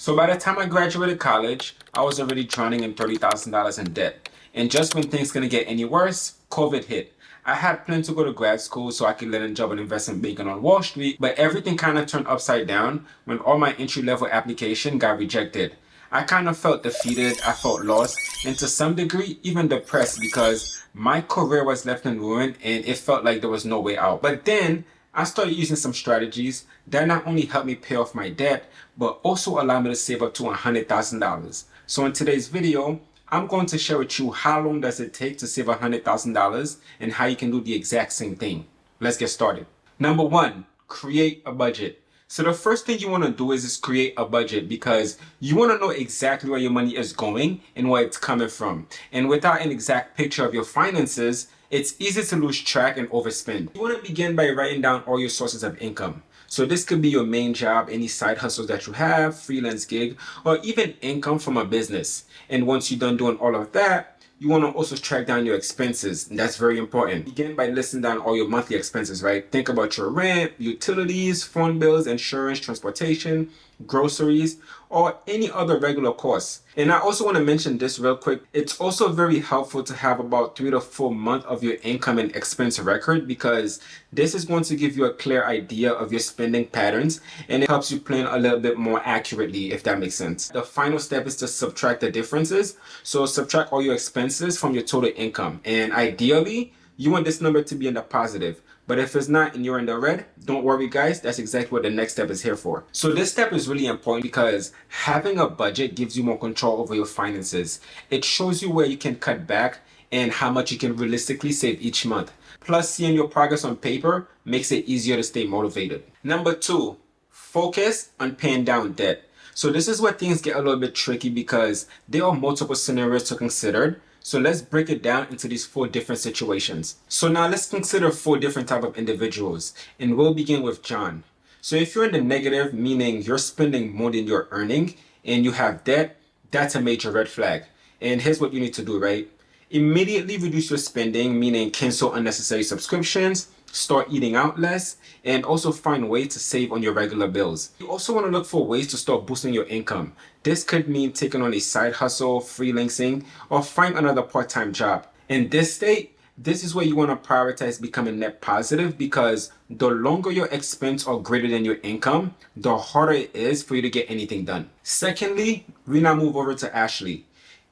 So by the time I graduated college, I was already drowning in $30,000 in debt. And just when things couldn't get any worse, COVID hit. I had planned to go to grad school so I could land a job in investment banking on Wall Street, but everything kind of turned upside down when all my entry-level application got rejected. I kind of felt defeated, I felt lost, and to some degree even depressed because my career was left in ruin and it felt like there was no way out. But then I started using some strategies that not only helped me pay off my debt, but also allowed me to save up to $100,000. So in today's video, I'm going to share with you how long does it take to save $100,000 and how you can do the exact same thing. Let's get started. Number one, create a budget. So the first thing you want to do is create a budget because you want to know exactly where your money is going and where it's coming from. And without an exact picture of your finances, it's easy to lose track and overspend. You want to begin by writing down all your sources of income. So this could be your main job, any side hustles that you have, freelance gig, or even income from a business. And once you're done doing all of that, you want to also track down your expenses. That's very important. Begin by listing down all your monthly expenses, right? Think about your rent, utilities, phone bills, insurance, transportation, groceries, or any other regular costs. And I also want to mention this real quick. It's also very helpful to have about 3 to 4 months of your income and expense record because this is going to give you a clear idea of your spending patterns and it helps you plan a little bit more accurately, if that makes sense. The final step is to subtract the differences. So subtract all your expenses from your total income. And ideally, you want this number to be in the positive. But if it's not and you're in the red, don't worry guys, that's exactly what the next step is here for. So this step is really important because having a budget gives you more control over your finances. It shows you where you can cut back and how much you can realistically save each month. Plus, seeing your progress on paper makes it easier to stay motivated. Number two, focus on paying down debt. So this is where things get a little bit tricky because there are multiple scenarios to consider. So let's break it down into these 4 different situations. So now let's consider 4 different type of individuals and we'll begin with John. So if you're in the negative, meaning you're spending more than you're earning and you have debt, that's a major red flag. And here's what you need to do, right? Immediately reduce your spending, meaning cancel unnecessary subscriptions, start eating out less, and also find ways to save on your regular bills. You also want to look for ways to start boosting your income. This could mean taking on a side hustle, freelancing, or find another part-time job. In this state, this is where you want to prioritize becoming net positive because the longer your expense are greater than your income, the harder it is for you to get anything done. Secondly, we now move over to Ashley.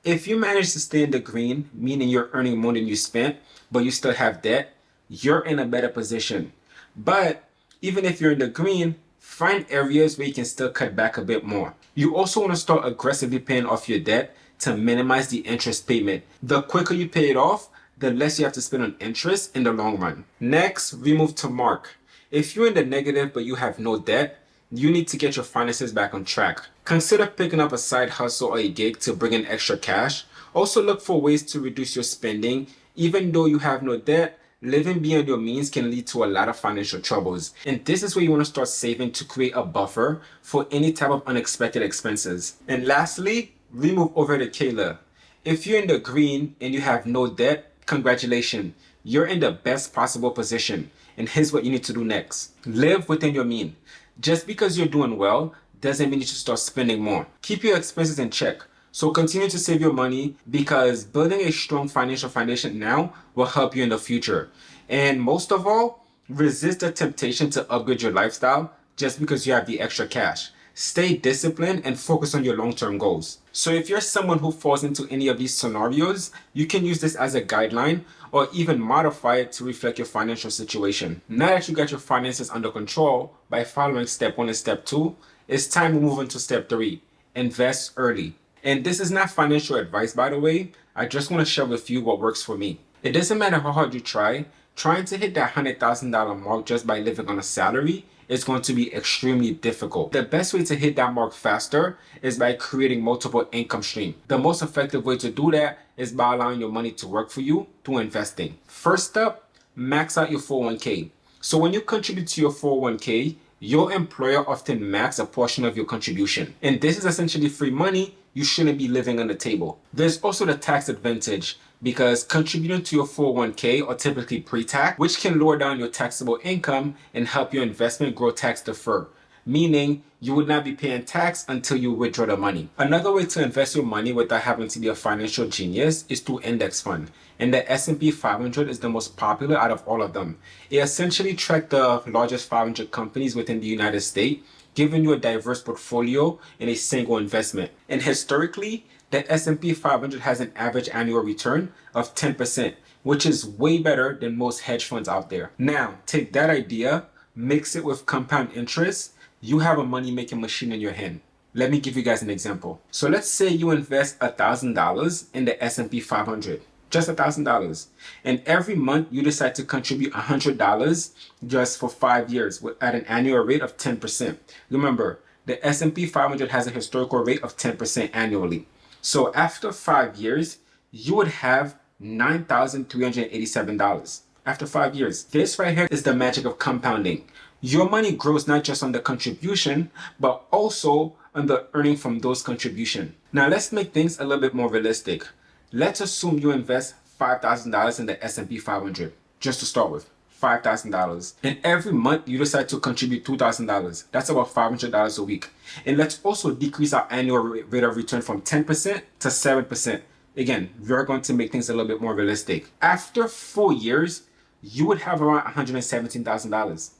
If you manage to stay in the green, meaning you're earning more than you spent, but you still have debt, you're in a better position. But even if you're in the green, find areas where you can still cut back a bit more. You also want to start aggressively paying off your debt to minimize the interest payment. The quicker you pay it off, the less you have to spend on interest in the long run. Next, we move to Mark. If you're in the negative but you have no debt, you need to get your finances back on track. Consider picking up a side hustle or a gig to bring in extra cash. Also look for ways to reduce your spending. Even though you have no debt, living beyond your means can lead to a lot of financial troubles. And this is where you want to start saving to create a buffer for any type of unexpected expenses. And lastly, we move over to Kayla. If you're in the green and you have no debt, congratulations. You're in the best possible position. And here's what you need to do next. Live within your means. Just because you're doing well doesn't mean you should start spending more. Keep your expenses in check. So continue to save your money because building a strong financial foundation now will help you in the future. And most of all, resist the temptation to upgrade your lifestyle just because you have the extra cash. Stay disciplined and focus on your long-term goals. So if you're someone who falls into any of these scenarios, you can use this as a guideline or even modify it to reflect your financial situation. Now that you got your finances under control by following step 1 and step 2, it's time to move into step 3, invest early. And this is not financial advice, by the way. I just want to share with you what works for me. It doesn't matter how hard you try, trying to hit that $100,000 mark just by living on a salary is going to be extremely difficult. The best way to hit that mark faster is by creating multiple income streams. The most effective way to do that is by allowing your money to work for you through investing. First up, max out your 401k. So when you contribute to your 401k, your employer often max a portion of your contribution. And this is essentially free money you shouldn't be living on the table. There's also the tax advantage because contributing to your 401k are typically pre-tax, which can lower down your taxable income and help your investment grow tax deferred. meaning you would not be paying tax until you withdraw the money. Another way to invest your money without having to be a financial genius is through index fund. And the S&P 500 is the most popular out of all of them. It essentially tracks the largest 500 companies within the United States, giving you a diverse portfolio in a single investment. And historically, the S&P 500 has an average annual return of 10%, which is way better than most hedge funds out there. Now, take that idea, mix it with compound interest, you have a money-making machine in your hand. Let me give you guys an example. So let's say you invest $1,000 in the S&P 500, just $1,000. And every month you decide to contribute $100 just for 5 years at an annual rate of 10%. Remember, the S&P 500 has a historical rate of 10% annually. So after 5 years, you would have $9,387 after 5 years. This right here is the magic of compounding. Your money grows not just on the contribution, but also on the earning from those contributions. Now let's make things a little bit more realistic. Let's assume you invest $5,000 in the S&P 500, just to start with. $5,000. And every month you decide to contribute $2,000. That's about $500 a week. And let's also decrease our annual rate of return from 10% to 7%. Again, we're going to make things a little bit more realistic. After 4 years, you would have around $117,000.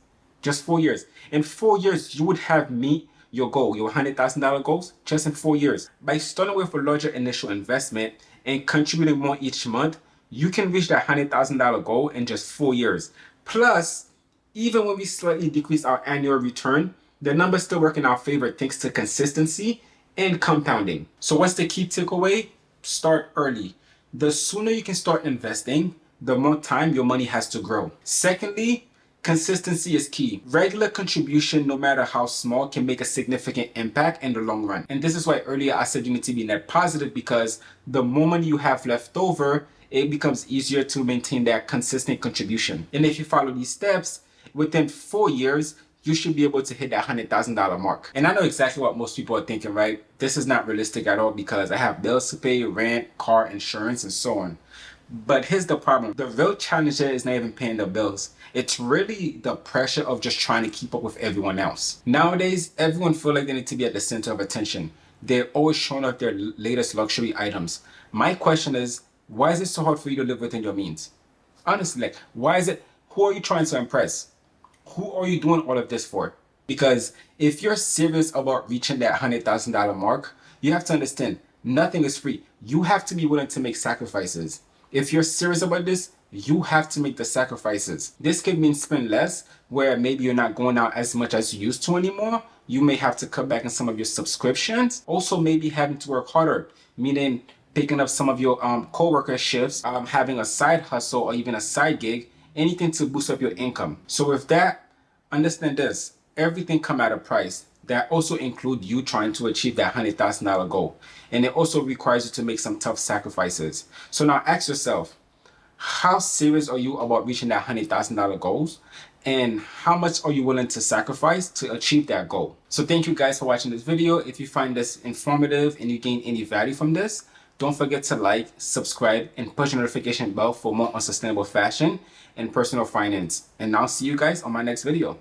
Just 4 years. In 4 years, you would have meet your goal, your $100,000 goals, just in 4 years. By starting with a larger initial investment and contributing more each month, you can reach that $100,000 goal in just 4 years. Plus, even when we slightly decrease our annual return, the numbers still work in our favor thanks to consistency and compounding. So what's the key takeaway? Start early. The sooner you can start investing, the more time your money has to grow. Secondly, consistency is key. Regular contribution, no matter how small, can make a significant impact in the long run. And this is why earlier I said you need to be net positive, because the more money you have left over, it becomes easier to maintain that consistent contribution. And if you follow these steps, within 4 years, you should be able to hit that $100,000 mark. And I know exactly what most people are thinking, right? This is not realistic at all because I have bills to pay, rent, car, insurance, and so on. But here's the problem. The real challenge here is not even paying the bills. It's really the pressure of just trying to keep up with everyone else. Nowadays, everyone feels like they need to be at the center of attention. They're always showing off their latest luxury items. My question is, why is it so hard for you to live within your means? Honestly, like, why is it? Who are you trying to impress? Who are you doing all of this for? Because if you're serious about reaching that $100,000 mark, you have to understand nothing is free. You have to be willing to make sacrifices. If you're serious about this, you have to make the sacrifices. This could mean spend less, where maybe you're not going out as much as you used to anymore. You may have to cut back on some of your subscriptions. Also, maybe having to work harder, meaning picking up some of your co-worker shifts, having a side hustle or even a side gig, anything to boost up your income. So with that, understand this, everything come at a price. That also include you trying to achieve that $100,000 goal. And it also requires you to make some tough sacrifices. So now ask yourself, how serious are you about reaching that $100,000 goals? And how much are you willing to sacrifice to achieve that goal? So thank you guys for watching this video. If you find this informative and you gain any value from this, don't forget to like, subscribe, and push the notification bell for more on sustainable fashion and personal finance. And I'll see you guys on my next video.